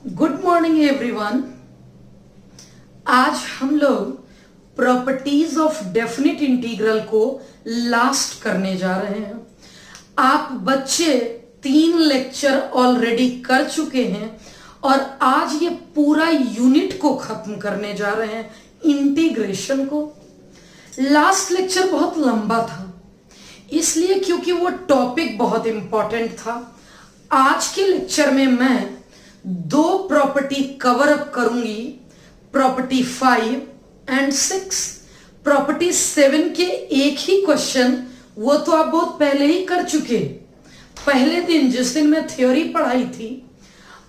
Good morning everyone. आज हम लोग प्रॉपर्टीज ऑफ डेफिनिट इंटीग्रल को लास्ट करने जा रहे हैं। आप बच्चे 3 लेक्चर ऑलरेडी कर चुके हैं और आज ये पूरा यूनिट को खत्म करने जा रहे हैं, इंटीग्रेशन को। लास्ट लेक्चर बहुत लंबा था इसलिए क्योंकि वो टॉपिक बहुत इंपॉर्टेंट था। आज के लेक्चर में मैं 2 प्रॉपर्टी कवर अप करूंगी, प्रॉपर्टी 5 एंड 6। प्रॉपर्टी 7 के एक ही क्वेश्चन वो तो आप बहुत पहले ही कर चुके, पहले दिन जिस दिन मैं थ्योरी पढ़ाई थी।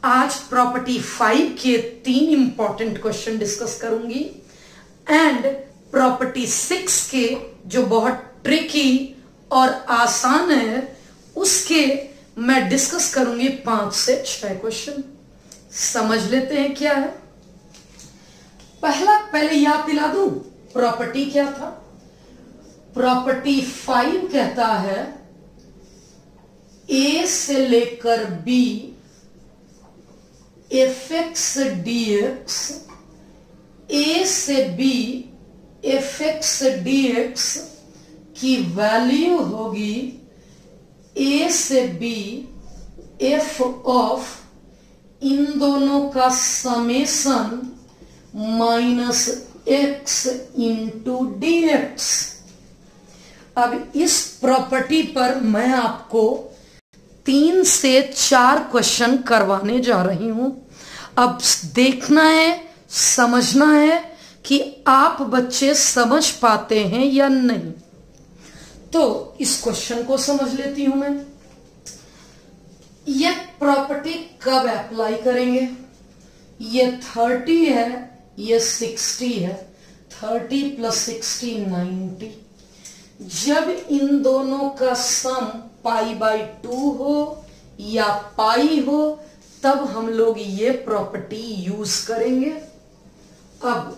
आज प्रॉपर्टी 5 के 3 इंपॉर्टेंट क्वेश्चन डिस्कस करूंगी एंड प्रॉपर्टी 6 के जो बहुत ट्रिकी और आसान है उसके मैं डिस्कस करूंगी 5 से 6 क्वेश्चन। समझ लेते हैं क्या है। पहले याद दिला दूं प्रॉपर्टी क्या था। प्रॉपर्टी 5 कहता है ए से लेकर B f x d x, A से B f x d x की वैल्यू होगी ए से बी एफ ऑफ इन दोनों का summation minus x into d x. अब इस प्रॉपर्टी पर मैं आपको 3 से 4 क्वेश्चन करवाने जा रही हूं। अब देखना है, समझना है कि आप बच्चे समझ पाते हैं या नहीं। तो इस क्वेश्चन को समझ लेती हूं मैं। ये प्रॉपर्टी कब अप्लाई करेंगे? ये 30 है, ये 60 है। 30 प्लस 60 90। जब इन दोनों का सम पाई बाई 2 हो या पाई हो तब हम लोग ये प्रॉपर्टी यूज करेंगे। अब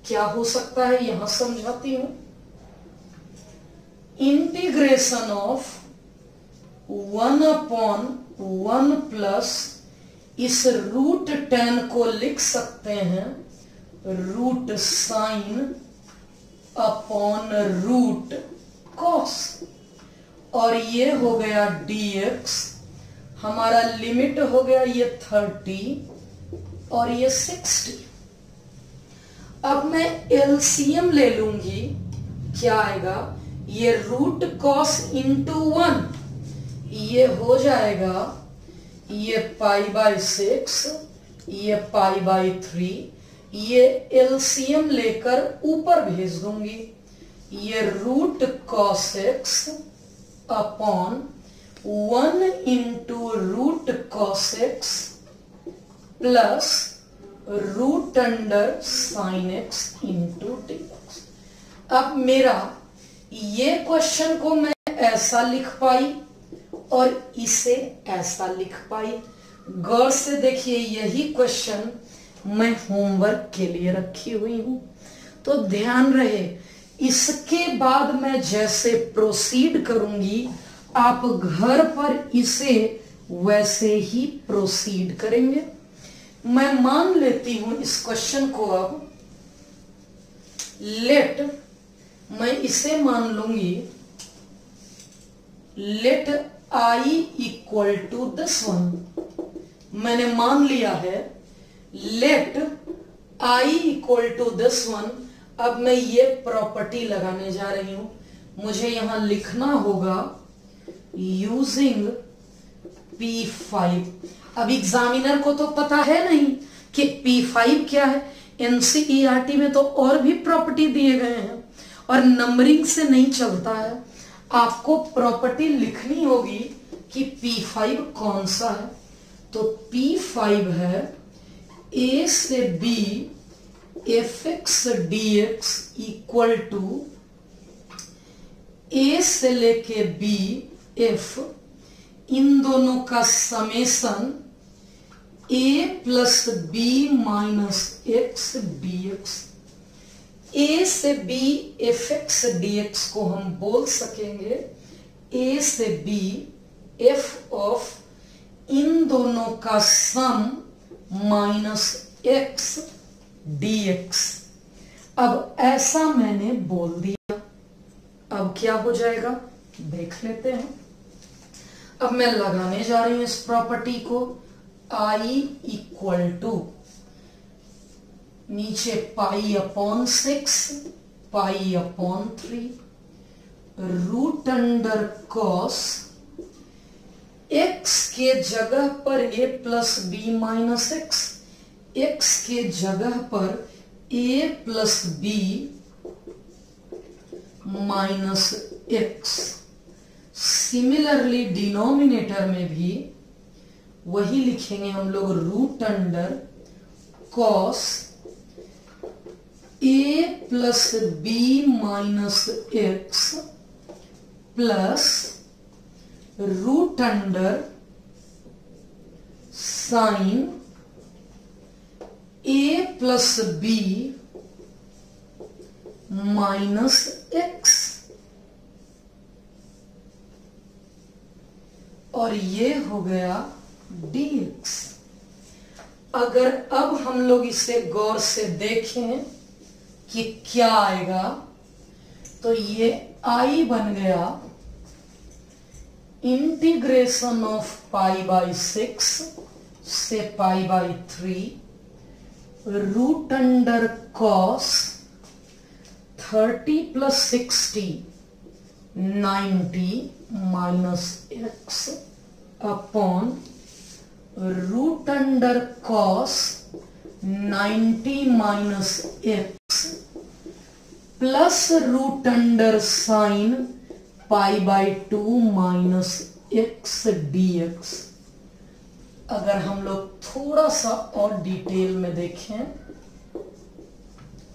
क्या हो सकता है यहां समझाती हूं। इंटीग्रेशन ऑफ 1/1 प्लस इस रूट 10 को लिख सकते हैं root sine upon root cos, और ये हो गया dx। हमारा लिमिट हो गया ये 30 और ये 60। अब मैं एलसीएम ले लूंगी, क्या आएगा? ये रूट कॉस इंटू 1 ये हो जाएगा ये पाई बाई 6, ये पाई बाई 3। ये एलसीएम लेकर ऊपर भेज दूंगी। ये root cos x upon 1 into root cos x plus root under sine x into d x. अब मेरा ये क्वेश्चन को मैं ऐसा लिख पाई और इसे ऐसा लिख पाई। गौर से देखिए, यही क्वेश्चन मैं होमवर्क के लिए रखी हुई हूं, तो ध्यान रहे। इसके बाद मैं जैसे प्रोसीड करूंगी आप घर पर इसे वैसे ही प्रोसीड करेंगे। मैं मान लेती हूं इस क्वेश्चन को। अब लेट मैं इसे मान लूंगी, let i equal to this one. मैंने मान लिया है let i equal to this one. अब मैं ये प्रॉपर्टी लगाने जा रही हूं। मुझे यहां लिखना होगा यूजिंग P5। अब एग्जामिनर को तो पता है नहीं कि P5 क्या है। NCERT में तो और भी प्रॉपर्टी दिए गए हैं और नंबरिंग से नहीं चलता है। आपको प्रॉपर्टी लिखनी होगी कि P5 कौन सा है। तो P5 है A से B f x d x equal to A से लेके बी एफ इन दोनों का summation A plus B minus x d x. A से B f x d x को हम बोल सकेंगे ए से बी एफ ऑफ इन दोनों का सम माइनस एक्स dx। अब ऐसा मैंने बोल दिया, अब क्या हो जाएगा देख लेते हैं। अब मैं लगाने जा रही हूं इस प्रॉपर्टी को, I इक्वल टू नीचे pi upon 6 pi upon 3 root under cos x के जगह पर a plus B minus x, x के जगह पर a plus B minus x. Similarly denominator में भी वही लिखेंगे हम लोग, root under cos a plus B minus x plus root under sine a plus B minus x. और ये हो गया dx। अगर अब हम लोग इसे गौर से देखें कि क्या आएगा, तो ये I बन गया इंटीग्रेशन ऑफ पाई बाई 6 से pi by 3 root under cos 30 plus 60 90 minus x upon root under cos 90 minus x plus root under sine pi by 2 minus x dx। अगर हम लोग थोड़ा सा और डिटेल में देखें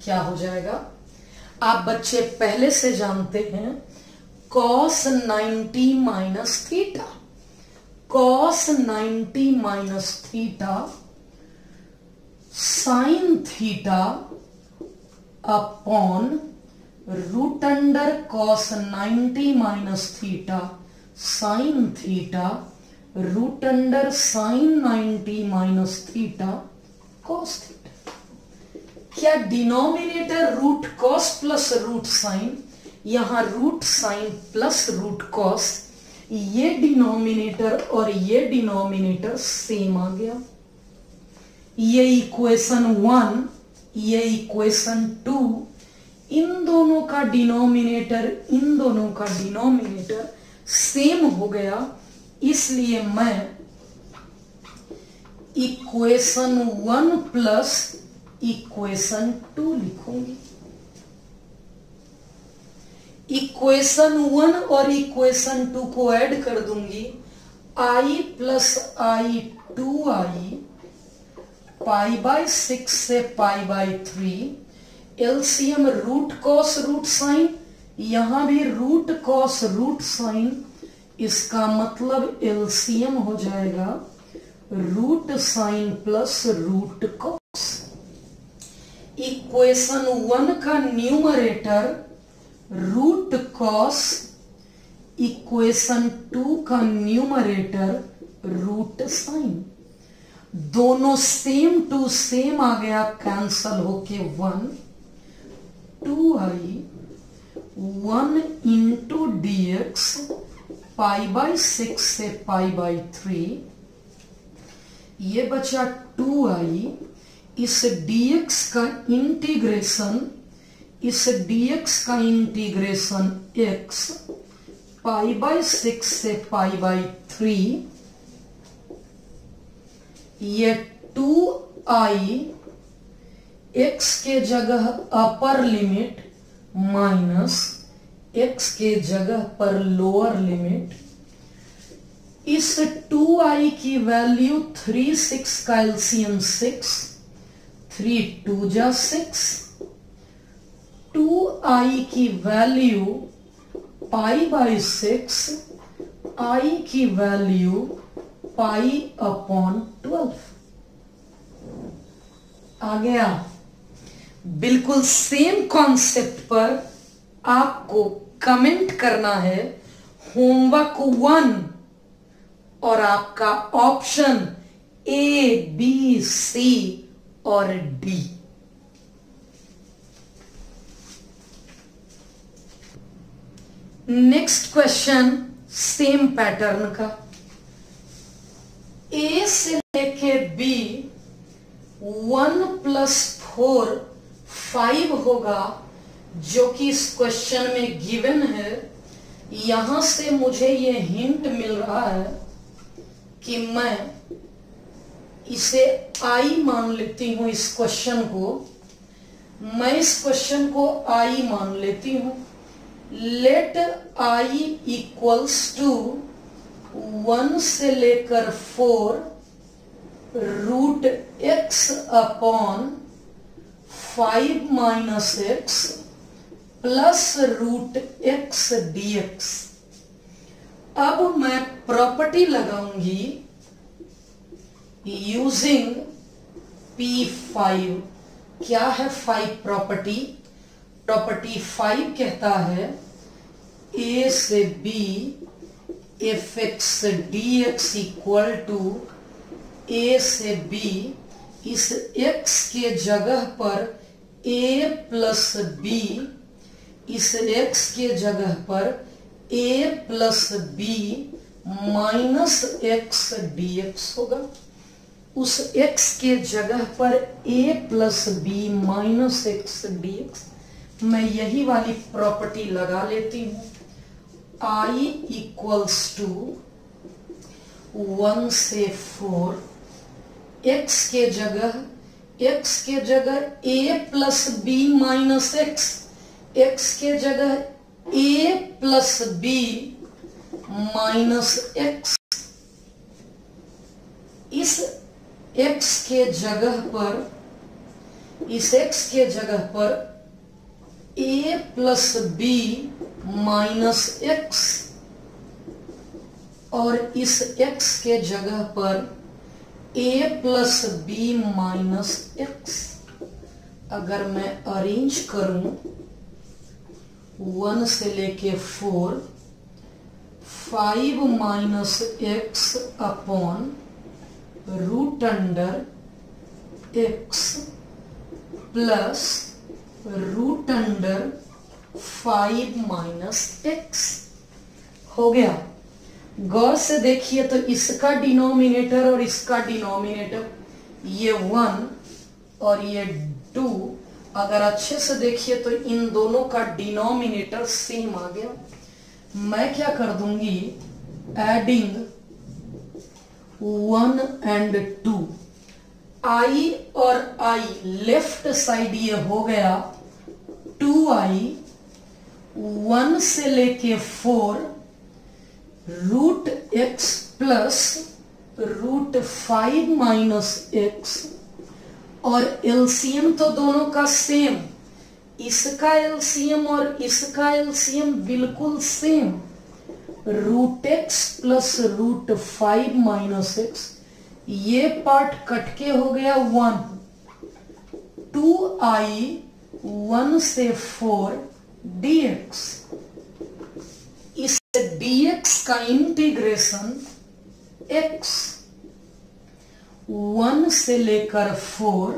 क्या हो जाएगा, आप बच्चे पहले से जानते हैं cos 90 minus theta, cos 90 minus theta sine theta upon root under cos 90 minus theta sine theta root under sine 90 minus theta cos theta. क्या denominator root cos plus root sine, यहां root sine plus root cos, ये denominator और ये denominator same आ गया। ये equation 1 ये equation 2, इन दोनों का डिनोमिनेटर इन दोनों का डिनोमिनेटर सेम हो गया, इसलिए मैं इक्वेशन 1 प्लस इक्वेशन 2 लिखूंगी। इक्वेशन 1 और इक्वेशन 2 को ऐड कर दूंगी, I plus I 2I pi by 6 से pi by 3 LCM root cos root sine, यहां भी रूट कॉस रूट साइन, इसका मतलब एलसीएम हो जाएगा root sine plus root cos. Equation 1 का न्यूमरेटर रूट कॉस, इक्वेशन 2 का न्यूमरेटर रूट साइन, दोनों सेम टू सेम आ गया, कैंसल होके 1 2i 1 into dx pi by 6 से पाई बाई 3, ये बचा 2i, इस dx का इंटीग्रेशन, इस dx का इंटीग्रेशन x पाई बाई 6 से पाई बाई 3, ये 2i x के जगह अपर लिमिट माइनस x के जगह पर लोअर लिमिट, इस 2i की वैल्यू 3 6 का एलसीएम 6, 3 2 जा 6, 2i की वैल्यू पाई बाई 6, i की वैल्यू पाई अपॉन 12 आ गया। बिल्कुल सेम कॉन्सेप्ट पर आपको कमेंट करना है, होमवर्क 1 और आपका ऑप्शन ए बी सी और D. Next question same pattern का, ए से लेके बी 1 + 4 5 होगा, जो कि इस क्वेश्चन में गिवन है। यहां से मुझे ये हिंट मिल रहा है कि मैं इसे आई मान लेती हूं। इस क्वेश्चन को मैं इस क्वेश्चन को आई मान लेती हूं। लेट आई इक्वल्स टू 1 से लेकर 4 √x upon 5 - x plus √x dx। अब मैं प्रॉपर्टी लगाऊंगी यूजिंग P5। क्या है 5 प्रॉपर्टी? प्रॉपर्टी 5 कहता है a से b fx dx equal to a से b, इस x के जगह पर a प्लस b, इस x के जगह पर a plus b minus x dx होगा। उस x के जगह पर a plus b minus x dx, मैं यही वाली प्रॉपर्टी लगा लेती हूं। I इक्वल्स टू 1 से 4, x के जगह a plus b minus x के जगह a plus b minus x, इस x के जगह पर a plus b minus x और इस x के जगह पर a plus b minus x। अगर मैं अरेंज करूं 1 से लेके 4, 5 minus x upon √x plus √5 minus x हो गया। गौर से देखिए तो इसका डिनोमिनेटर और इसका डिनोमिनेटर, ये 1 और ये 2, अगर अच्छे से देखिए तो इन दोनों का डिनोमिनेटर सेम आ गया। मैं क्या कर दूंगी, एडिंग 1 and 2, i और i लेफ्ट साइड ये हो गया 2i, 1 से लेके 4 √x प्लस √5 माइनस x, और एलसीएम तो दोनों का सेम, इसका एलसीएम और इसका एलसीएम बिल्कुल same, √x plus √5 minus x, ये पार्ट कट के हो गया 1, 2i 1 से 4 dx। इस dx का इंटीग्रेशन x 1 से लेकर 4,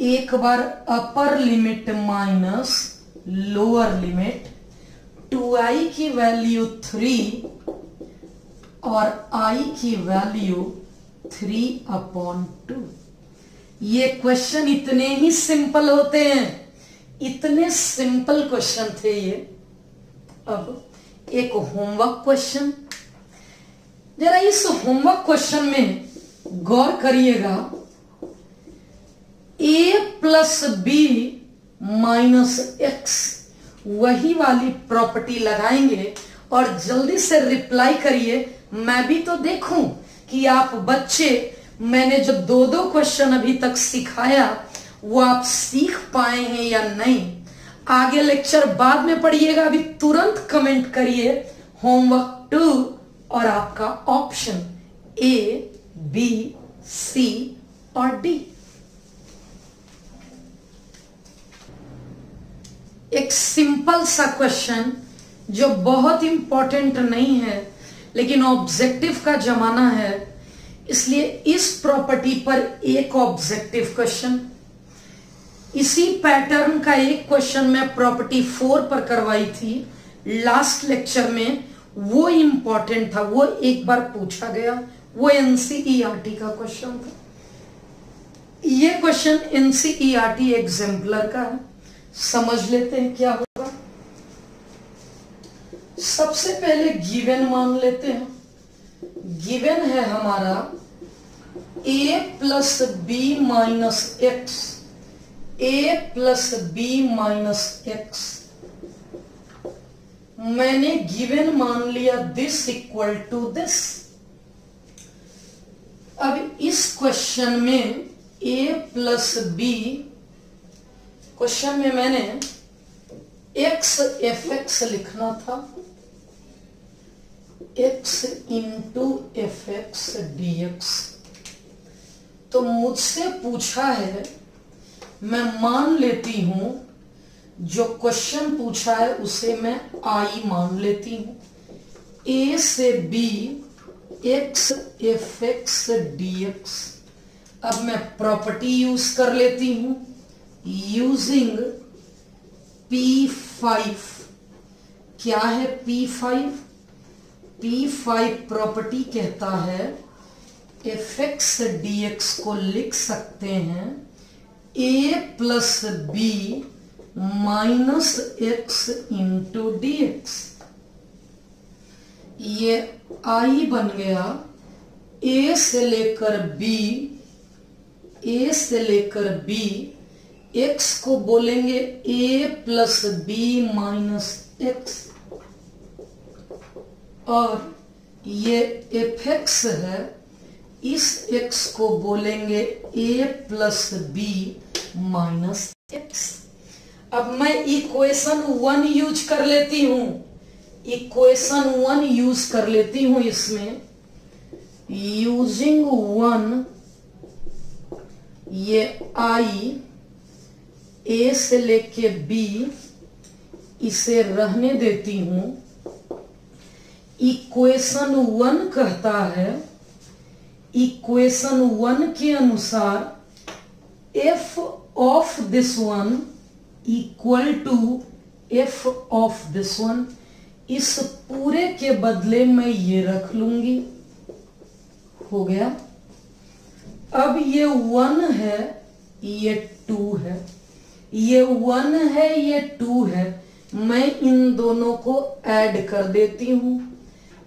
एक बार upper limit minus lower limit, 2i की वैल्यू 3 और i की वैल्यू 3/2। ये क्वेश्चन इतने ही सिंपल होते हैं, इतने सिंपल क्वेश्चन थे ये। अब एक होमवर्क क्वेश्चन, जरा इस होमवर्क क्वेश्चन में गौर करिएगा। a plus B minus x, वही वाली प्रॉपर्टी लगाएंगे और जल्दी से रिप्लाई करिए। मैं भी तो देखूं कि आप बच्चे, मैंने जो 2 क्वेश्चन अभी तक सिखाया वो आप सीख पाए हैं या नहीं। आगे लेक्चर बाद में पढ़िएगा, अभी तुरंत कमेंट करिए होमवर्क 2 और आपका ऑप्शन A, B, C और D। एक सिंपल सा क्वेश्चन जो बहुत इंपॉर्टेंट नहीं है, लेकिन ऑब्जेक्टिव का जमाना है। इसलिए इस प्रॉपर्टी पर एक ऑब्जेक्टिव क्वेश्चन, इसी पैटर्न का एक क्वेश्चन मैं प्रॉपर्टी 4 पर करवाई थी लास्ट लेक्चर में, वो इंपॉर्टेंट था, वो एक बार पूछा गया, वो एनसीईआरटी का क्वेश्चन था। ये क्वेश्चन एनसीईआरटी एग्जाम्पलर का है, समझ लेते हैं क्या होगा। सबसे पहले गिवन मान लेते हैं। गिवन है हमारा a plus B minus x, a plus B minus x. मैंने गिवन मान लिया दिस इक्वल टू दिस। अब इस क्वेश्चन में a प्लस बी, क्वेश्चन में मैंने x एफ एक्स लिखना था, x into f x d x. तो मुझसे पूछा है, मैं मान लेती हूं जो क्वेश्चन पूछा है उसे मैं i मान लेती हूं, a से b x F x d x. अब मैं प्रॉपर्टी यूज कर लेती हूं, यूजिंग P5। क्या है P5? P5 प्रॉपर्टी कहता है एफ एक्स डी एक्स को लिख सकते हैं a plus B minus x into d x. ये i बन गया a से लेकर b, a से लेकर b, x को बोलेंगे a plus B minus x, और ये एफ एक्स है, इस x को बोलेंगे a plus B minus x. अब मैं इक्वेशन 1 यूज कर लेती हूं, इक्वेशन 1 यूज कर लेती हूं। इसमें यूजिंग 1, ये i a से लेके b, इसे रहने देती हूं। इक्वेशन 1 कहता है, इक्वेशन 1 के अनुसार f of this one equal to f of this one. इस पूरे के बदले मैं ये रख लूंगी, हो गया। अब ये 1 है, ये 2 है, ये 1 है, ये 2 है, मैं इन दोनों को ऐड कर देती हूं।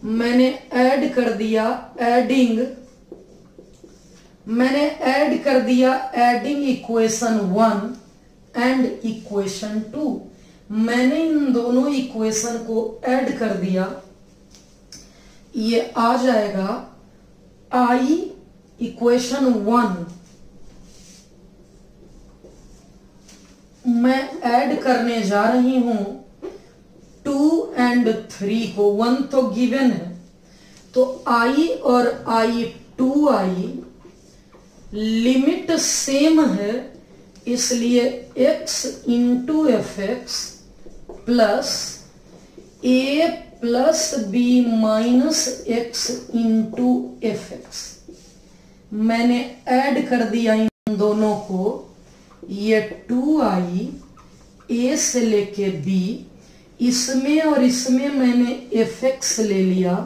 मैंने ऐड कर दिया, मैंने ऐड कर दिया एडिंग इक्वेशन 1 एंड इक्वेशन 2। मैंने इन दोनों इक्वेशन को ऐड कर दिया, ये आ जाएगा i इक्वेशन 1। मैं ऐड करने जा रही हूं 2 and 3 को, 1 तो गिवन है, तो i और i लिमिट सेम है, इसलिए x into f x plus a plus B minus x into f x. मैंने ऐड कर दिया इन दोनों को, ये 2i a से लेके b, इसमें और इसमें मैंने एफ एक्स ले लिया,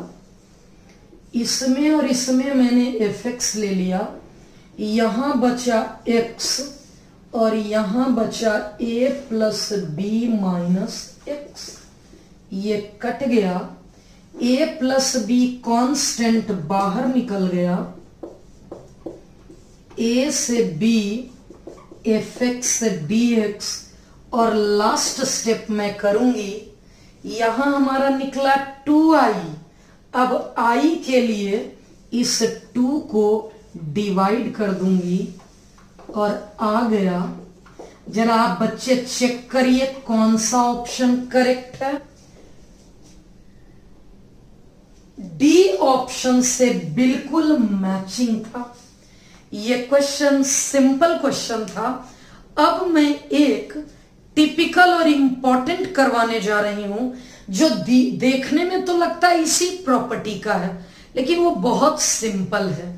इसमें और इसमें मैंने एफ एक्स ले लिया। यहां बचा x और यहां बचा a plus B minus x. ये कट गया, a प्लस बी कांस्टेंट बाहर निकल गया, a से b f x d x, और लास्ट स्टेप मैं करूंगी, यहां हमारा निकला 2i। अब i के लिए इस 2 को डिवाइड कर दूंगी और आ गया। जरा आप बच्चे चेक करिए कौन सा ऑप्शन करेक्ट है। डी ऑप्शन से बिल्कुल मैचिंग था। यह क्वेश्चन सिंपल क्वेश्चन था। अब मैं एक टिपिकल और इंपॉर्टेंट करवाने जा रही हूं, जो देखने में तो लगता है इसी प्रॉपर्टी का है, लेकिन वो बहुत सिंपल है।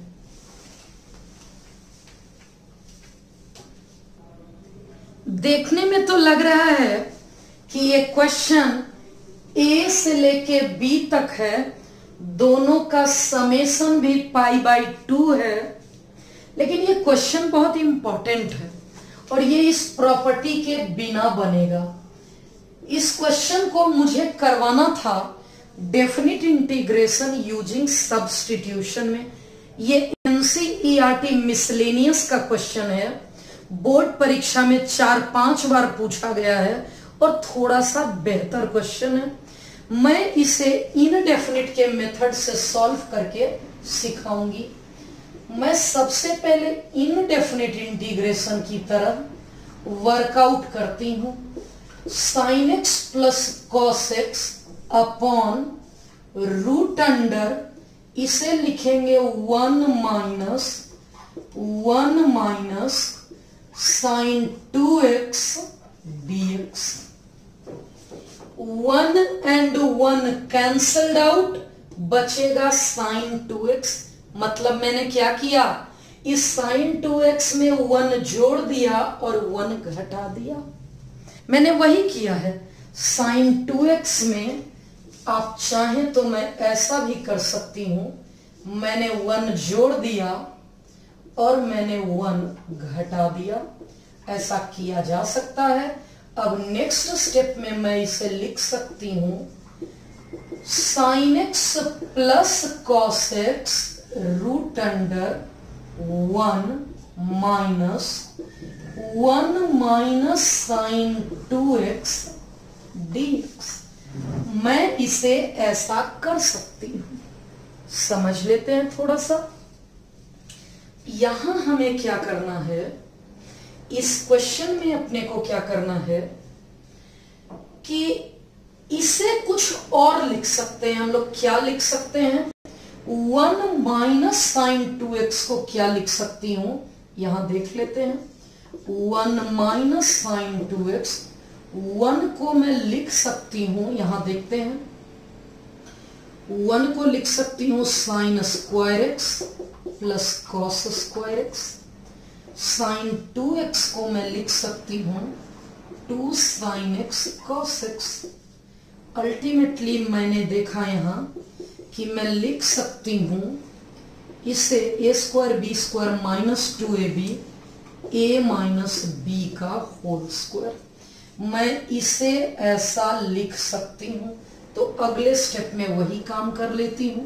देखने में तो लग रहा है कि ये क्वेश्चन ए से लेके बी तक है, दोनों का समेशन भी π/2 है, लेकिन ये क्वेश्चन बहुत इंपॉर्टेंट है और ये इस प्रॉपर्टी के बिना बनेगा। इस क्वेश्चन को मुझे करवाना था डेफिनिट इंटीग्रेशन यूजिंग सब्स्टिट्यूशन में। ये एनसीईआरटी मिसलेनियस का क्वेश्चन है, बोर्ड परीक्षा में 4-5 बार पूछा गया है और थोड़ा सा बेहतर क्वेश्चन है। मैं इसे इनडेफिनिट के मेथड से सॉल्व करके सिखाऊंगी। मैं सबसे पहले इनडेफिनिट इंटीग्रेशन की तरह वर्कआउट करती हूं। sin x plus cos x upon root under, इसे लिखेंगे 1 minus sin 2x dx। 1 and 1 cancelled out, बचेगा sin 2x। मतलब मैंने क्या किया, इस sin 2x में 1 जोड़ दिया और 1 घटा दिया। मैंने वही किया है। sin 2x में आप चाहें तो मैं ऐसा भी कर सकती हूं, मैंने 1 जोड़ दिया और मैंने 1 घटा दिया, ऐसा किया जा सकता है। अब नेक्स्ट स्टेप में मैं इसे लिख सकती हूं sin x plus cos x root under 1 minus sin 2x dx। मैं इसे ऐसा कर सकती हूं। समझ लेते हैं थोड़ा सा। यहां हमें क्या करना है, इस क्वेश्चन में अपने को क्या करना है कि इसे कुछ और लिख सकते हैं हम लोग। क्या लिख सकते हैं, 1 माइनस sin 2x को क्या लिख सकती हूं, यहां देख लेते हैं। 1 माइनस sin 2x, 1 को मैं लिख सकती हूं, यहां देखते हैं। 1 को लिख सकती हूं sin square x plus cos square x. sin 2x को मैं लिख सकती हूं 2 sin x cos x। Ultimately मैंने देखा यहां कि मैं लिख सकती हूं इसे a square b square minus 2ab a minus b का होल स्क्वायर। मैं इसे ऐसा लिख सकती हूं। तो अगले स्टेप में वही काम कर लेती हूं।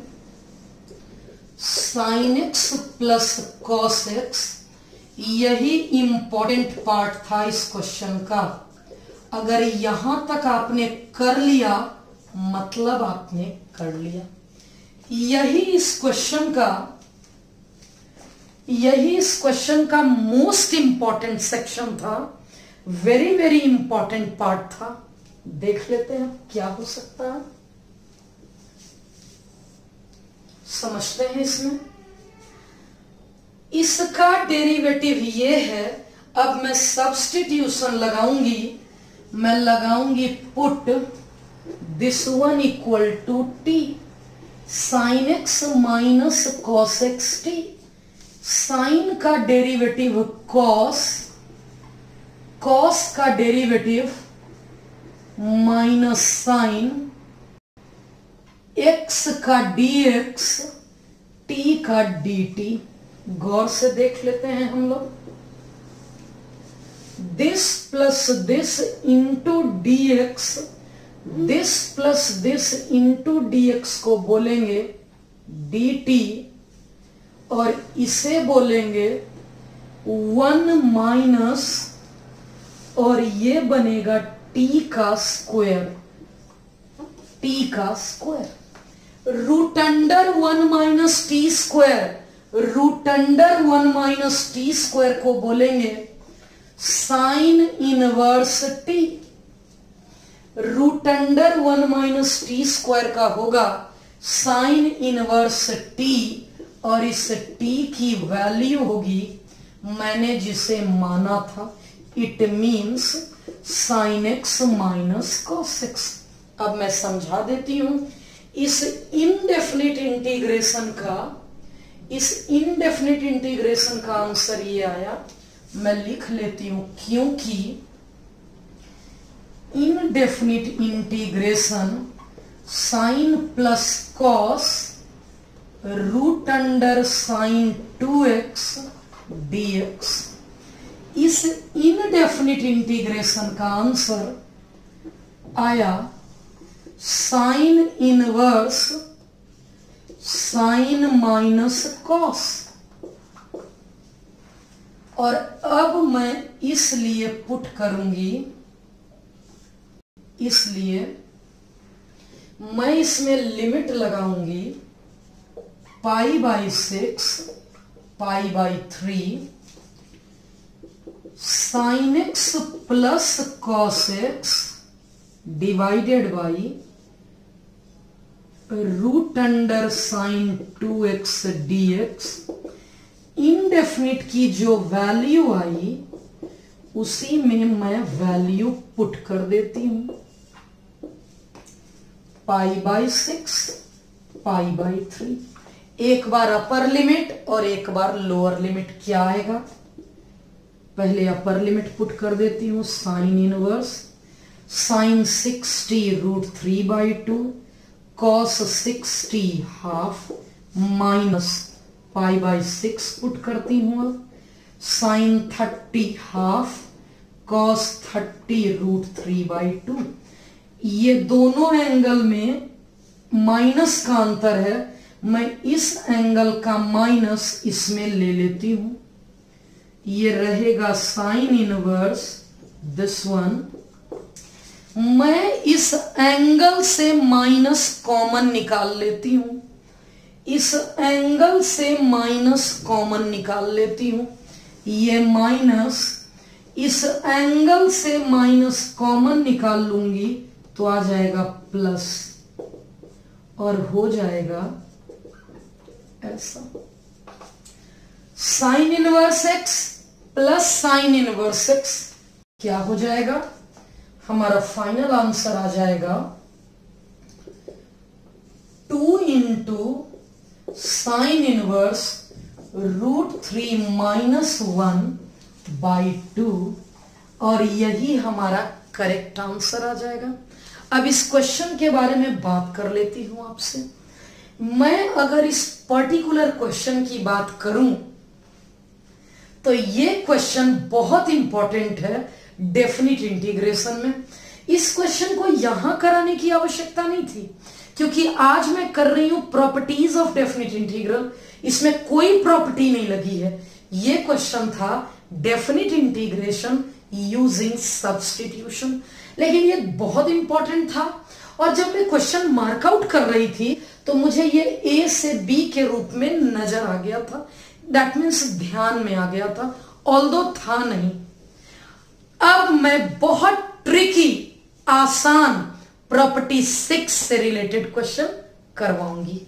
sin x plus cos x, यही इंपॉर्टेंट पार्ट था इस क्वेश्चन का। अगर यहां तक आपने कर लिया मतलब आपने कर लिया। यही इस क्वेश्चन का मोस्ट इंपॉर्टेंट सेक्शन था, वेरी वेरी इंपॉर्टेंट पार्ट था। देख लेते हैं क्या हो सकता है, समझते हैं इसमें। इसका डेरिवेटिव ये है। अब मैं सब्स्टिट्यूशन लगाऊंगी, मैं लगाऊंगी put this one equal to t sin x minus cos x t. Sine का डेरिवेटिव कॉस, कॉस का डेरिवेटिव माइनस साइन, x का dx, t का dt। गौर से देख लेते हैं हम लोग। This plus this into dx, this plus this into dx को बोलेंगे dt और इसे बोलेंगे 1 माइनस और ये बनेगा t का स्क्वायर, t का square. Root under 1 minus t square, root under 1 minus t square को बोलेंगे sine inverse t. Root under 1 minus t square का होगा साइन इनवर्स टी और इस टी की वैल्यू होगी मैंने जिसे माना था, it means sine x minus cos x. अब मैं समझा देती हूं इस इनडेफिनिट इंटीग्रेशन का आंसर ये आया। मैं लिख लेती हूं क्योंकि indefinite integration sine plus cos root under sine 2x dx। इस इनडेफिनिट इंटीग्रेशन का आंसर आया sine inverse sine minus cos. और अब मैं इसलिए पुट करूंगी, इसलिए मैं इसमें लिमिट लगाऊंगी π/6 π/3 sin x plus cos x divided by root under sine 2x dx। Indefinite की जो वैल्यू आई उसी में मैं वैल्यू पुट कर देती हूं, π/6 π/3। एक बार अपर लिमिट और एक बार लोअर लिमिट क्या आएगा, पहले अपर लिमिट पुट कर देती हूं, sine inverse sine 60 √3/2 cos 60 half minus π/6 put करती हूं, साइन 30 हाफ cos 30 √3/2। ये दोनों एंगल में माइनस का अंतर है, मैं इस एंगल का माइनस इसमें ले लेती हूं, ये रहेगा साइन इनवर्स दिस वन। मैं इस एंगल से माइनस कॉमन निकाल लेती हूं, इस एंगल से माइनस कॉमन निकाल लेती हूं, ये माइनस इस एंगल से माइनस कॉमन निकाल लूंगी तो आ जाएगा प्लस और हो जाएगा ऐसा, sine inverse x plus sine inverse x क्या हो जाएगा, हमारा फाइनल आंसर आ जाएगा 2 × साइन इनवर्स √3 - 1/2 और यही हमारा करेक्ट आंसर आ जाएगा। अब इस क्वेश्चन के बारे में बात कर लेती हूं आपसे। मैं अगर इस पर्टिकुलर क्वेश्चन की बात करूं तो ये क्वेश्चन बहुत इंपॉर्टेंट है डेफिनिट इंटीग्रेशन में। इस क्वेश्चन को यहां कराने की आवश्यकता नहीं थी क्योंकि आज मैं कर रही हूं प्रॉपर्टीज ऑफ डेफिनिट इंटीग्रल, इसमें कोई प्रॉपर्टी नहीं लगी है। ये क्वेश्चन था डेफिनिट इंटीग्रेशन यूजिंग सब्स्टिट्यूशन, लेकिन ये बहुत इंपॉर्टेंट था और जब मैं क्वेश्चन मार्कआउट कर रही थी तो मुझे ये ए से बी के रूप में नजर आ गया था, दैट मीन्स ध्यान में आ गया था, ऑल्दो था नहीं। अब मैं बहुत ट्रिकी आसान प्रॉपर्टी 6 से रिलेटेड क्वेश्चन करवाऊंगी।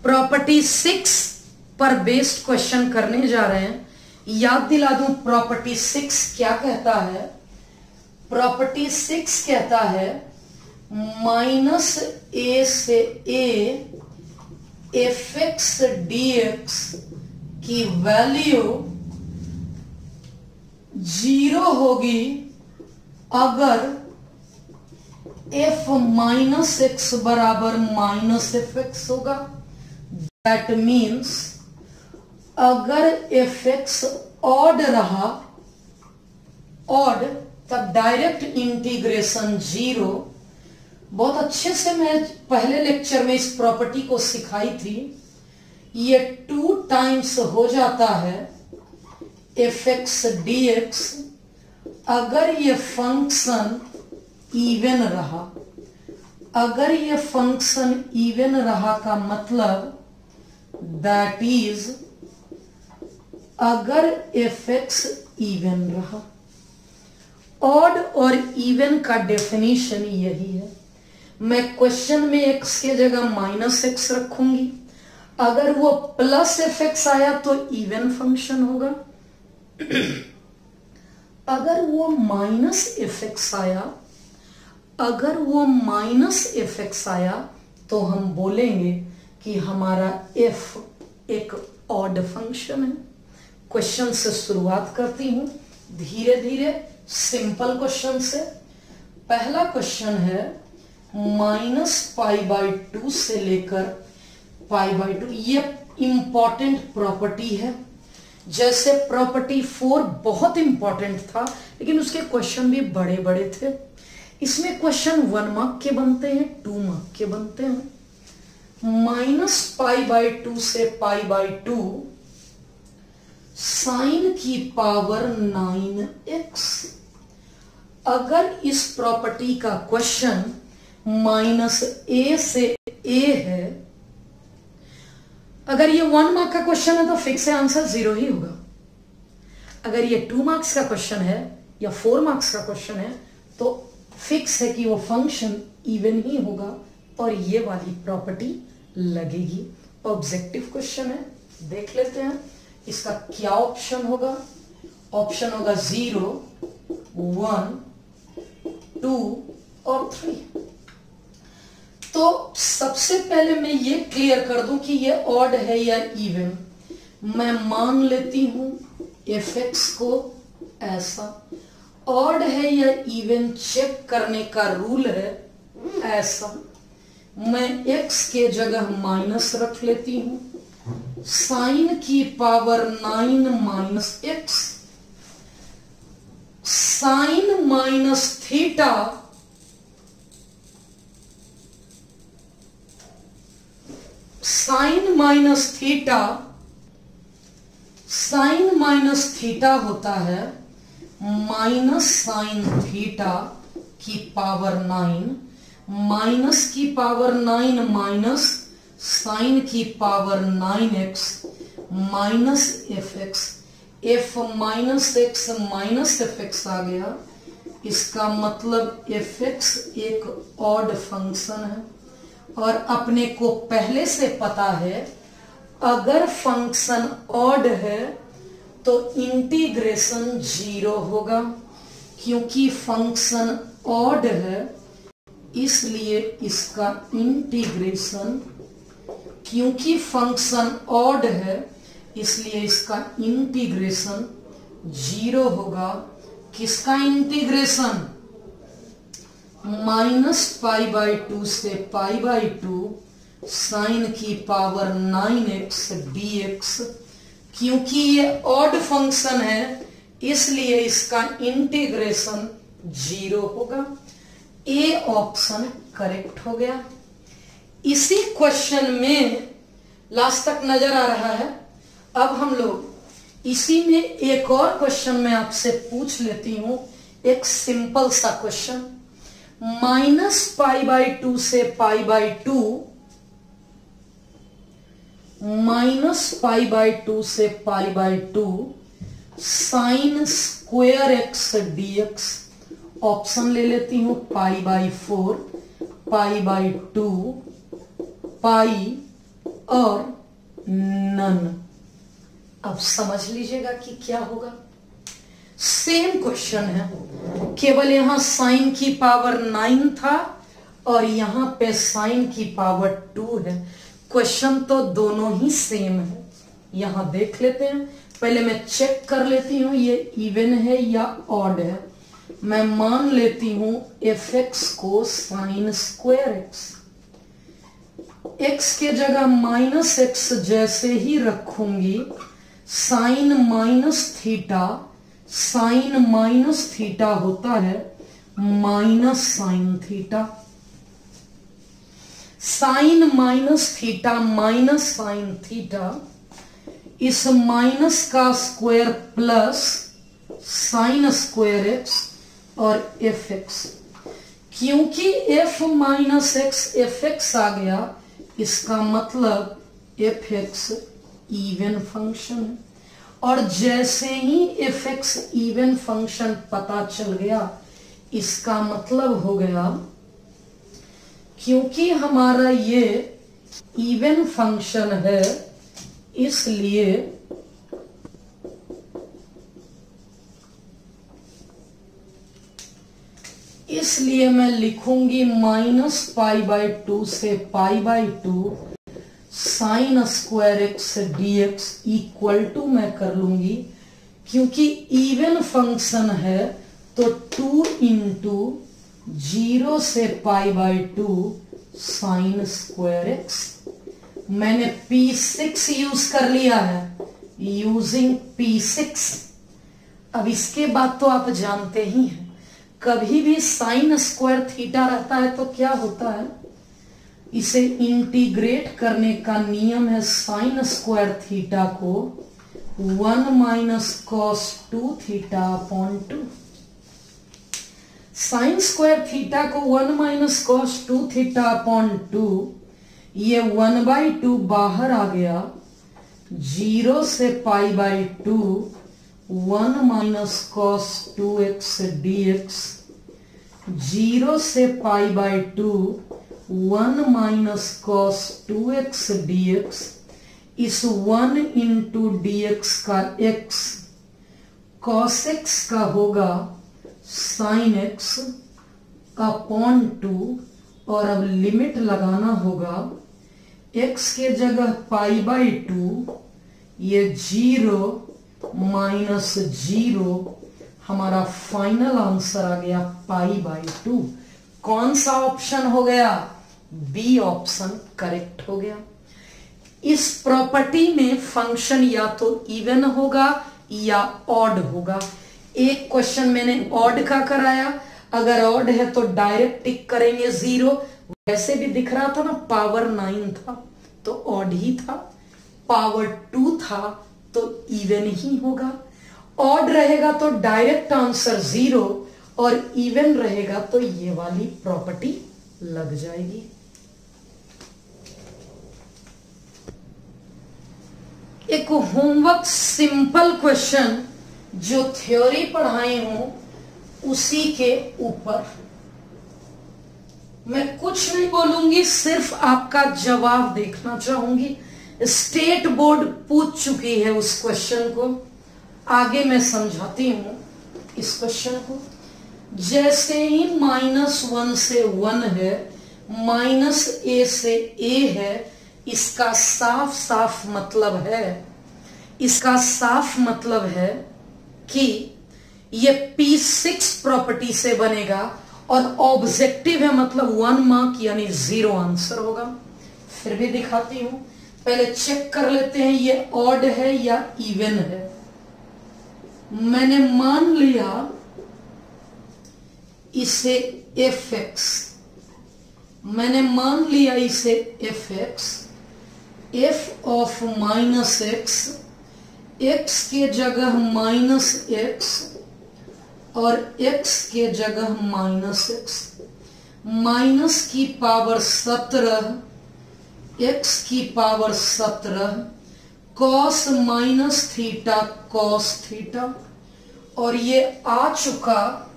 प्रॉपर्टी 6 पर बेस्ड क्वेश्चन करने जा रहे हैं। याद दिला दूं प्रॉपर्टी 6 क्या कहता है। प्रॉपर्टी 6 कहता है -a से a fx dx की वैल्यू 0 होगी अगर f - x बराबर -fx होगा। दैट मीन्स अगर fx ऑड रहा, ऑड, तब डायरेक्ट इंटीग्रेशन 0। बहुत अच्छे से मैं पहले लेक्चर में इस प्रॉपर्टी को सिखाई थी। ये 2 टाइम्स हो जाता है fx dx अगर ये फंक्शन इवन रहा। अगर ये फंक्शन इवन रहा का मतलब दैट इज अगर fx इवन रहा। ऑड और इवन का डेफिनेशन यही है। मैं क्वेश्चन में x के जगह -x रखूंगी, अगर वो +fx आया तो इवन फंक्शन होगा, अगर वो -fx आया, अगर वो -fx आया तो हम बोलेंगे कि हमारा f एक ऑड फंक्शन है। क्वेश्चन से शुरुआत करती हूं धीरे धीरे सिंपल क्वेश्चन से। पहला क्वेश्चन है -π/2 से लेकर π/2। ये इंपॉर्टेंट प्रॉपर्टी है। जैसे प्रॉपर्टी 4 बहुत इंपॉर्टेंट था लेकिन उसके क्वेश्चन भी बड़े बड़े थे। इसमें क्वेश्चन 1 मार्क के बनते हैं, 2 मार्क के बनते हैं। -π/2 से π/2 sin की पावर 9x। अगर इस प्रॉपर्टी का क्वेश्चन -a से a है, अगर ये 1 मार्क का क्वेश्चन है तो फिक्स है आंसर 0 ही होगा। अगर ये 2 मार्क्स का क्वेश्चन है या 4 मार्क्स का क्वेश्चन है तो फिक्स है कि वो फंक्शन इवन ही होगा और ये वाली प्रॉपर्टी लगेगी। ऑब्जेक्टिव क्वेश्चन है, देख लेते हैं इसका क्या ऑप्शन होगा। ऑप्शन होगा 0, 1, 2 और 3। तो सबसे पहले मैं ये क्लियर कर दूं कि ये ऑड है या इवन। मैं मान लेती हूं fx को ऐसा। ऑड है या इवन चेक करने का रूल है ऐसा। मैं x के जगह माइनस रख लेती हूं। साइन की power 9 - x sine minus theta sine minus theta होता है माइनस साइन थीटा की पावर 9 माइनस की पावर 9 माइनस साइन की power 9x minus fx। f minus x minus fx आ गया। इसका मतलब fx एक ऑड फंक्शन है और अपने को पहले से पता है अगर फंक्शन ऑड है तो इंटीग्रेशन 0 होगा। क्योंकि फंक्शन ऑड है इसलिए इसका इंटीग्रेशन क्योंकि फंक्शन ऑड है इसलिए इसका इंटीग्रेशन 0 होगा। किसका इंटीग्रेशन? -π/2 से π/2 साइन की पावर 9x dx। क्योंकि ये ऑड फंक्शन है इसलिए इसका इंटीग्रेशन 0 होगा। ए ऑप्शन करेक्ट हो गया। इसी क्वेश्चन में लास्ट तक नजर आ रहा है। अब हम लोग इसी में एक और क्वेश्चन में आपसे पूछ लेती हूं, एक सिंपल सा क्वेश्चन। -π/2 से π/2 -π/2 से π/2 sine square x dx। Option ले लेती हूं π/4, π/2, पाई और नन। अब समझ लीजिएगा कि क्या होगा। सेम क्वेश्चन है, केवल यहां साइन की पावर 9 था और यहां पे साइन की पावर 2 है। क्वेश्चन तो दोनों ही सेम है। यहां देख लेते हैं। पहले मैं चेक कर लेती हूं ये इवन है या ऑड है। मैं मान लेती हूं fx को साइन स्क्वायर x। x के जगह -x जैसे ही रखूंगी साइन माइनस थीटा होता है minus sine theta. Sine minus sine theta. इस माइनस का square plus sine square x और fx। क्योंकि f माइनस x fx आ गया इसका मतलब fx इवन फंक्शन है। और जैसे ही fx इवन फंक्शन पता चल गया इसका मतलब हो गया क्योंकि हमारा ये इवन फंक्शन है इसलिए मैं लिखूंगी -π/2 से π/2 sine square x dx equal to मैं कर लूंगी, क्योंकि इवन फंक्शन है तो 2 इंटू 0 से π/2 साइन स्क्वायर एक्स। मैंने P6 यूज कर लिया है, यूजिंग P6। अब इसके बाद तो आप जानते ही हैं, कभी भी साइन स्क्वायर थीटा रहता है तो क्या होता है, इसे इंटीग्रेट करने का नियम है साइन स्क्वायर थीटा को 1 minus cos 2 theta upon 2। Sine square theta को 1 माइनस कॉस 2 थीटा अपॉन 2, ये 1/2 बाहर आ गया, 0 से π/2 1 माइनस कॉस 2x dx, 0 से π/2 1 माइनस कॉस 2x dx। इस 1 इंटू dx का x cos x का होगा साइन x अपॉन 2, और अब लिमिट लगाना होगा, x के जगह π/2, ये 0 माइनस 0, हमारा फाइनल आंसर आ गया π/2। कौन सा ऑप्शन हो गया, बी ऑप्शन करेक्ट हो गया। इस प्रॉपर्टी में फंक्शन या तो इवन होगा या ऑड होगा। एक क्वेश्चन मैंने ऑड का कराया, अगर ऑड है तो डायरेक्ट टिक करेंगे 0। वैसे भी दिख रहा था ना, पावर 9 था तो ऑड ही था, पावर 2 था तो इवन ही होगा। ऑड रहेगा तो डायरेक्ट आंसर 0, और इवन रहेगा तो ये वाली प्रॉपर्टी लग जाएगी। एक होमवर्क सिंपल क्वेश्चन जो थ्योरी पढ़ाए हूं उसी के ऊपर मैं कुछ नहीं बोलूंगी, सिर्फ आपका जवाब देखना चाहूंगी। स्टेट बोर्ड पूछ चुकी है उस क्वेश्चन को, आगे मैं समझाती हूं इस क्वेश्चन को। जैसे ही -1 से 1 है, -a से a है, इसका साफ साफ मतलब है कि ये P6 प्रॉपर्टी से बनेगा, और ऑब्जेक्टिव है मतलब 1 मार्क यानी 0 आंसर होगा। फिर भी दिखाती हूं, पहले चेक कर लेते हैं ये ऑड है या इवन है। मैंने मान लिया इसे fx, मैंने मान लिया इसे fx, f of -x, x के जगह -x और x के जगह -x, माइनस की पावर 17, x की power 17, cos -theta cos theta, और ये आ चुका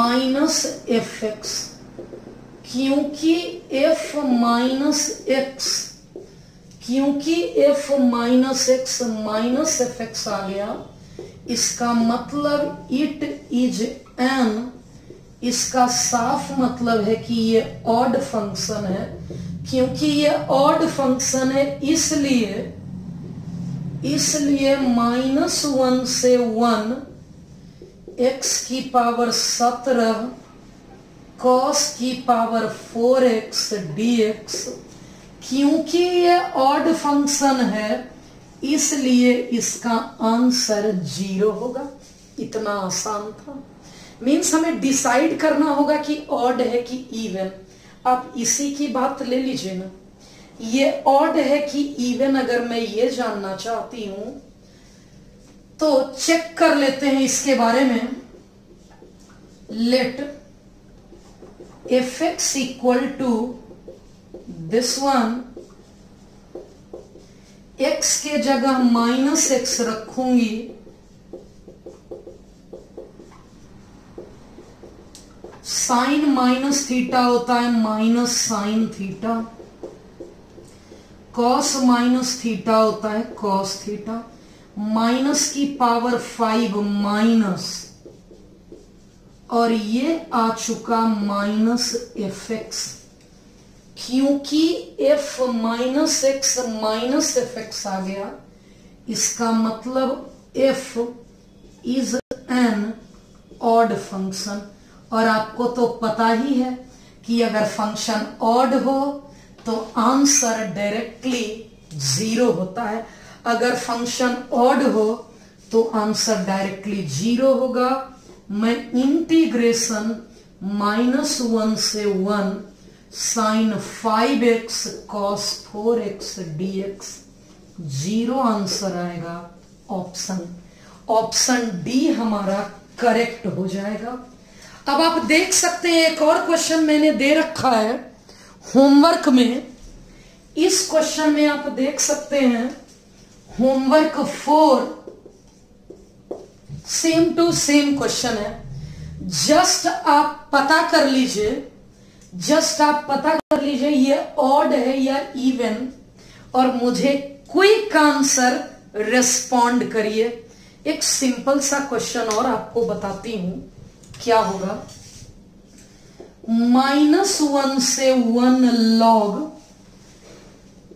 -fx, क्योंकि f -x आ गया, इसका मतलब इट इज एन, इसका साफ मतलब है कि ये ऑड फंक्शन है। क्योंकि ये ऑड फंक्शन है इसलिए -1 से 1, x की पावर 17 cos की पावर 4x dx, क्योंकि ये ऑड फंक्शन है इसलिए इसका आंसर 0 होगा। इतना आसान था। मीन्स हमें डिसाइड करना होगा कि ऑड है कि इवन। आप इसी की बात ले लीजिए ना, ये ऑड है कि इवन, अगर मैं ये जानना चाहती हूं तो चेक कर लेते हैं इसके बारे में। Let fx equal to this one, x के जगह -x रखूंगी, साइन माइनस थीटा होता है minus sine theta, cos minus theta होता है कॉस थीटा, माइनस की पावर 5 माइनस, और ये आ चुका -fx। क्योंकि f minus x minus f x आ गया, इसका मतलब f is an odd function. और आपको तो पता ही है कि अगर फंक्शन ऑड हो तो आंसर डायरेक्टली 0 होता है। अगर फंक्शन ऑड हो तो आंसर डायरेक्टली 0 होगा। मैं इंटीग्रेशन -1 से 1 sine 5x cos 4x dx 0 answer आएगा। ऑप्शन डी हमारा करेक्ट हो जाएगा। अब आप देख सकते हैं एक और क्वेश्चन मैंने दे रखा है होमवर्क में। इस क्वेश्चन में आप देख सकते हैं homework 4 same to same question है। जस्ट आप पता कर लीजिए ये ऑड है या इवन, और मुझे क्विक आंसर रिस्पॉन्ड करिए। एक सिंपल सा क्वेश्चन और आपको बताती हूं क्या होगा। -1 से 1 log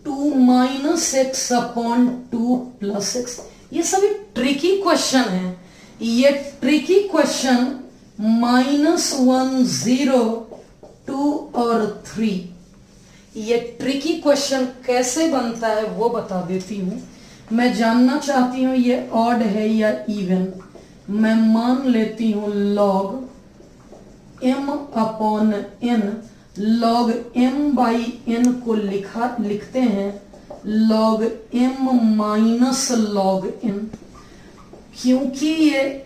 2 minus x upon 2 plus x. ये सभी ट्रिकी क्वेश्चन है। ये ट्रिकी क्वेश्चन -1 0 2 और 3, ये ट्रिकी क्वेश्चन कैसे बनता है वो बता देती हूं। मैं जानना चाहती हूं ये ऑड है या इवन। मैं मान लेती हूं log m upon n। log m by n को लिखते हैं log m minus log n। क्योंकि ये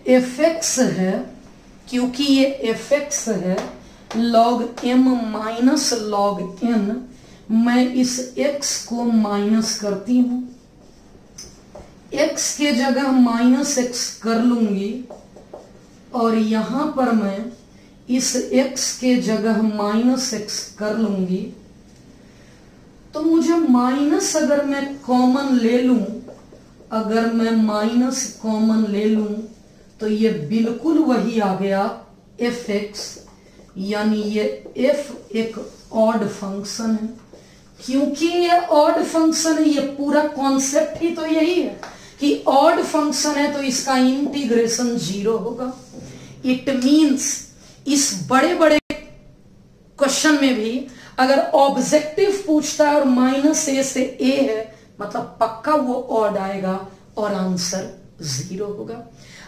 fx है log m minus log n, मैं इस x को माइनस करती हूं। x के जगह -x कर लूंगी और यहां पर मैं इस x के जगह -x कर लूंगी। तो मुझे माइनस अगर मैं कॉमन ले लूं, तो ये बिल्कुल वही आ गया fx, यानी ये f एक ऑड फंक्शन है। क्योंकि ये ऑड फंक्शन है, ये पूरा कॉन्सेप्ट ही तो यही है कि ऑड फंक्शन है तो इसका इंटीग्रेशन 0 होगा। इट मींस इस बड़े बड़े क्वेश्चन में भी अगर ऑब्जेक्टिव पूछता है और -a से a है, मतलब पक्का वो ऑड आएगा और आंसर 0 होगा।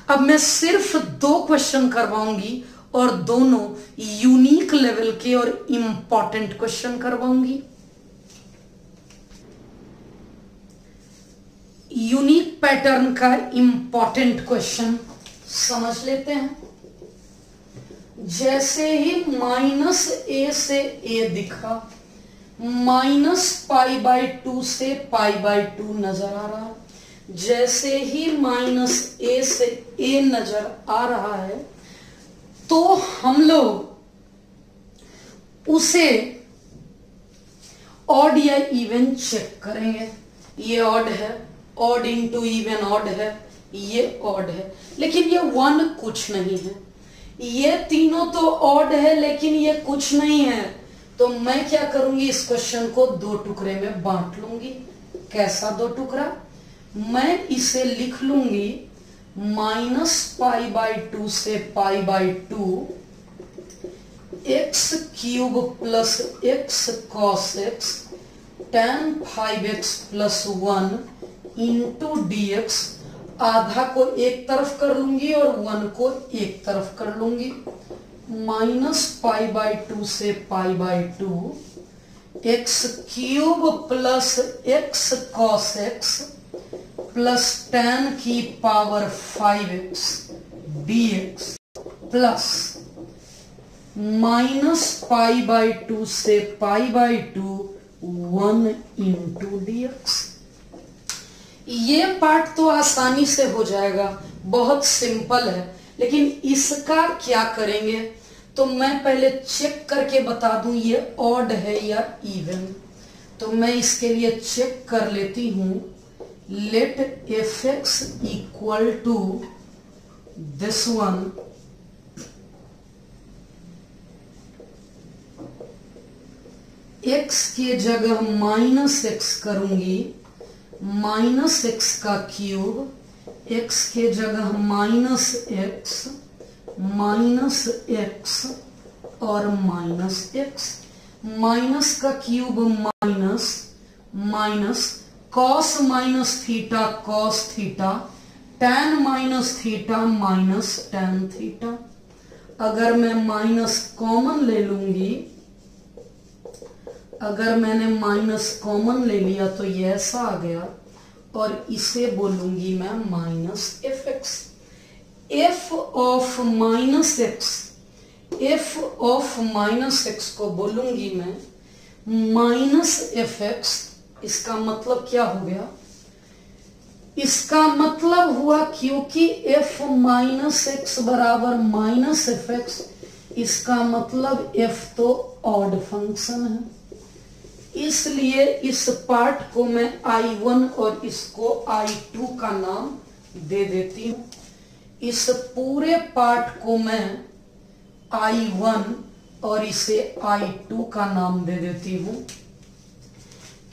अब मैं सिर्फ 2 क्वेश्चन करवाऊंगी और दोनों यूनिक लेवल के और इंपॉर्टेंट क्वेश्चन करवाऊंगी। यूनिक पैटर्न का इंपॉर्टेंट क्वेश्चन समझ लेते हैं। जैसे ही -a से a दिखा, -π/2 से π/2 नजर आ रहा है। जैसे ही -a से a नजर आ रहा है तो हम लोग उसे ऑड या इवन चेक करेंगे। ये ऑड है, ऑड इंटू इवन ऑड है, ये ऑड है, लेकिन ये 1 कुछ नहीं है। ये तीनों तो ऑड है लेकिन ये कुछ नहीं है। तो मैं क्या करूंगी, इस क्वेश्चन को 2 टुकड़े में बांट लूंगी। कैसा 2 टुकड़ा? मैं इसे लिख लूंगी -π/2 से π/2 x³ plus x cos x tan 5x plus 1 into dx। आधा को एक तरफ कर लूंगी और 1 को एक तरफ कर लूंगी। -π/2 से π/2 x³ plus x cos x plus tan की पावर 5x dx प्लस -π/2 से π/2 1 इंटू dx। ये पार्ट तो आसानी से हो जाएगा, बहुत सिंपल है। लेकिन इसका क्या करेंगे, तो मैं पहले चेक करके बता दूं ये ऑड है या इवन। तो मैं इसके लिए चेक कर लेती हूं। Let fx equal to this one, x के जगह -x करूंगी, -x का क्यूब, x के जगह -x और -x, माइनस का cube minus cos minus theta cos theta, tan minus theta minus tan theta. अगर मैं माइनस कॉमन ले लूंगी, अगर मैंने माइनस कॉमन ले लिया तो ये ऐसा आ गया और इसे बोलूंगी मैं -fx। f ऑफ -x को बोलूंगी मैं -fx। इसका मतलब क्या हो गया? इसका मतलब हुआ क्योंकि f -x बराबर -fx, इसका मतलब f तो ऑड फंक्शन है, इसलिए इस पार्ट को मैं I1 और इसको I2 का नाम दे देती हूं। इस पूरे पार्ट को मैं I1 और इसे I2 का नाम दे देती हूं।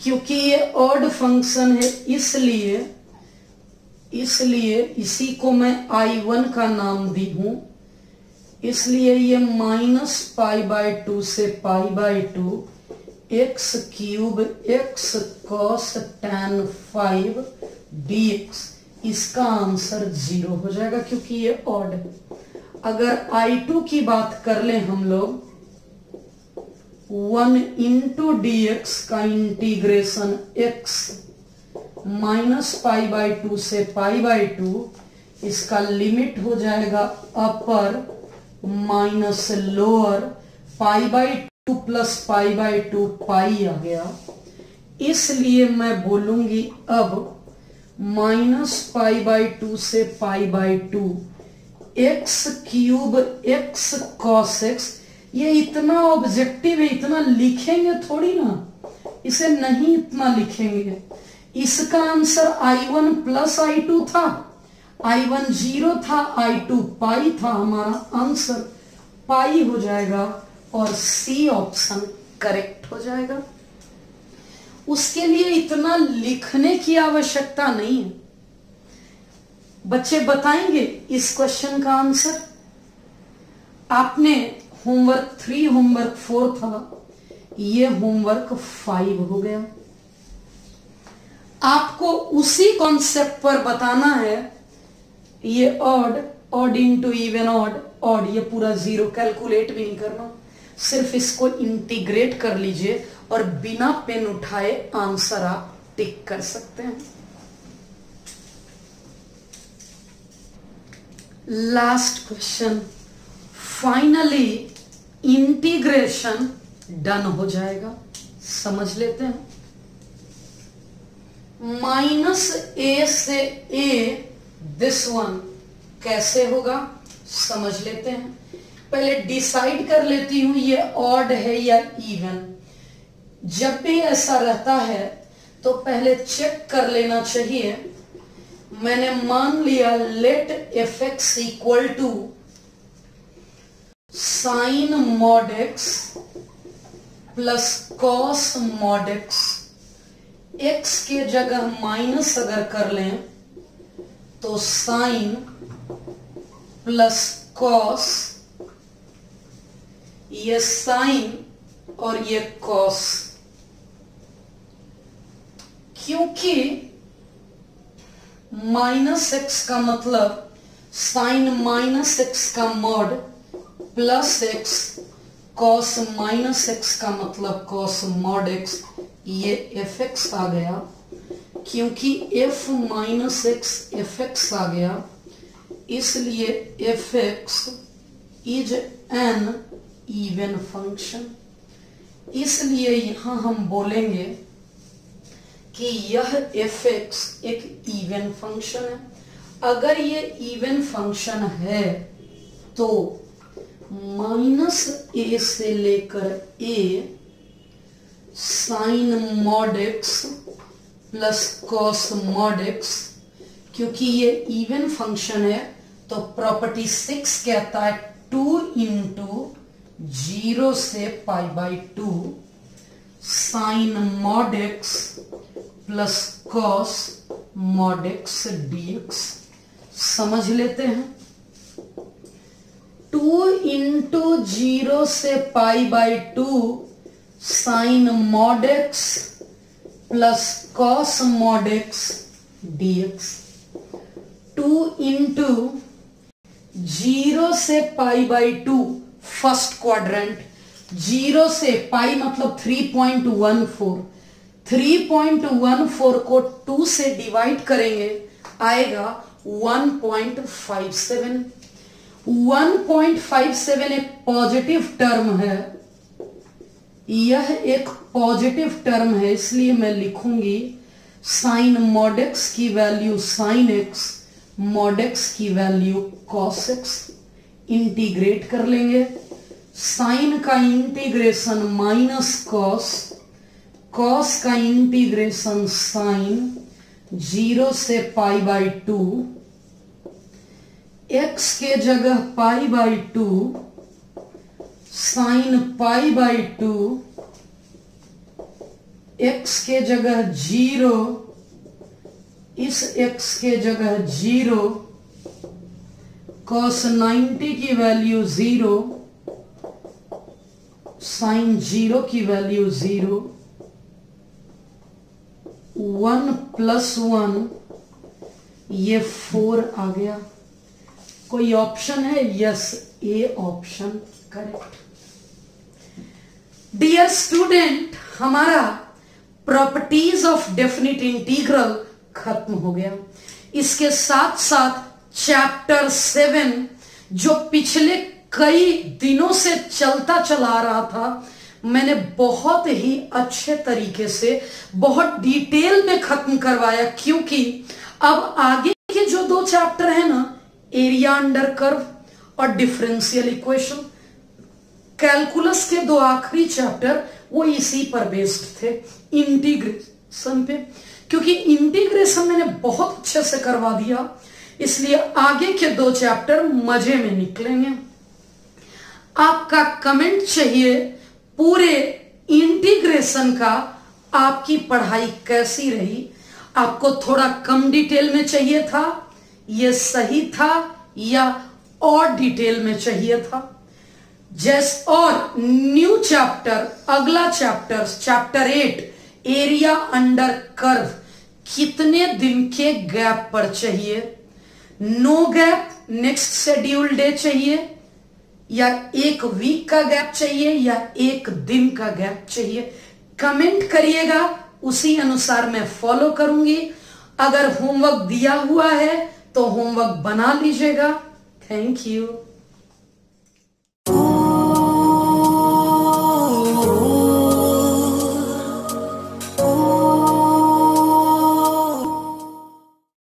क्योंकि ये ऑड फंक्शन है, इसलिए इसी को मैं I1 का नाम दी हूं। इसलिए ये -π/2 से π/2 x cube x cos tan 5 dx, इसका आंसर 0 हो जाएगा क्योंकि ये ऑड है। अगर I2 की बात कर लें हम लोग, 1 इंटू dx का इंटीग्रेशन x -π/2 से π/2, इसका लिमिट हो जाएगा अपर माइनस लोअर, π/2 प्लस π/2 पाई आ गया। इसलिए मैं बोलूंगी अब -π/2 से π/2 x cube x cos x। ये इतना ऑब्जेक्टिव है, इतना लिखेंगे थोड़ी ना, इसे नहीं इतना लिखेंगे। इसका आंसर I1 प्लस I2 था, I1 0 था, I2 पाई था, हमारा आंसर पाई हो जाएगा और C ऑप्शन करेक्ट हो जाएगा। उसके लिए इतना लिखने की आवश्यकता नहीं है। बच्चे बताएंगे इस क्वेश्चन का आंसर। आपने होमवर्क 3, होमवर्क 4 था, ये होमवर्क 5 हो गया। आपको उसी कॉन्सेप्ट पर बताना है। ये ऑड इंटू इवन ऑड, ये पूरा 0 कैलकुलेट भी नहीं करना, सिर्फ इसको इंटीग्रेट कर लीजिए और बिना पेन उठाए आंसर आप टिक कर सकते हैं। Last question, finally integration done हो जाएगा, समझ लेते हैं। -a से a, दिस वन कैसे होगा समझ लेते हैं। पहले डिसाइड कर लेती हूं ये ऑड है या इवन। जब भी ऐसा रहता है तो पहले चेक कर लेना चाहिए। मैंने मान लिया let fx equal to sine mod x plus cos mod x। x के जगह माइनस अगर कर लें तो साइन प्लस कॉस, ये साइन और ये कॉस। क्योंकि -x का मतलब साइन -x का mod plus x, cos -x का मतलब कॉस मॉड x, ये fx आ गया। क्योंकि f -x fx आ गया, इसलिए fx is an even function. इसलिए यहां हम बोलेंगे कि यह fx एक इवन फंक्शन है। अगर ये इवन फंक्शन है तो -a से लेकर a sine mod x plus cos mod x, क्योंकि ये इवन फंक्शन है तो प्रॉपर्टी 6 कहता है 2 इंटू 0 से π/2 sine mod x plus cos mod x dx। समझ लेते हैं। 2 इंटू 0 से π/2 sine mod x plus cos mod x dx। 2 into 0 से π/2 फर्स्ट क्वाड्रेंट, 0 से पाई मतलब 3.14, 3.14 को 2 से डिवाइड करेंगे आएगा 1.57। 1.57 एक पॉजिटिव टर्म है, यह एक पॉजिटिव टर्म है, इसलिए मैं लिखूंगी साइन मॉड एक्स की value sine x, mod x की वैल्यू कॉस एक्स। इंटीग्रेट कर लेंगे, साइन का इंटीग्रेशन माइनस कॉस, कॉस का इंटीग्रेशन साइन, 0 से π/2, x के जगह π/2 साइन π/2, x के जगह 0, इस x के जगह 0, cos 90 की वैल्यू 0, साइन 0 की वैल्यू 0, 1 + 1 ये 4 आ गया। कोई ऑप्शन है? Yes, A option correct. Dear student, हमारा प्रॉपर्टीज ऑफ डेफिनिट इंटीग्रल खत्म हो गया। इसके साथ साथ चैप्टर 7 जो पिछले कई दिनों से चलता चला रहा था, मैंने बहुत ही अच्छे तरीके से बहुत डिटेल में खत्म करवाया, क्योंकि अब आगे के जो 2 चैप्टर है ना, एरिया अंडर कर्व और डिफरेंशियल इक्वेशन, कैलकुलस के 2 आखिरी चैप्टर वो इसी पर बेस्ड थे, इंटीग्रेशन पे। क्योंकि इंटीग्रेशन मैंने बहुत अच्छे से करवा दिया, इसलिए आगे के 2 चैप्टर मजे में निकलेंगे। आपका कमेंट चाहिए पूरे इंटीग्रेशन का, आपकी पढ़ाई कैसी रही? आपको थोड़ा कम डिटेल में चाहिए था, ये सही था, या और डिटेल में चाहिए था? और न्यू चैप्टर, अगला chapter, chapter 8 area under curve, कितने दिन के गैप पर चाहिए? No gap, next schedule day चाहिए, या 1 वीक का गैप चाहिए, या 1 दिन का गैप चाहिए? कमेंट करिएगा, उसी अनुसार मैं फॉलो करूंगी। अगर होमवर्क दिया हुआ है तो होमवर्क बना लीजिएगा। Thank you.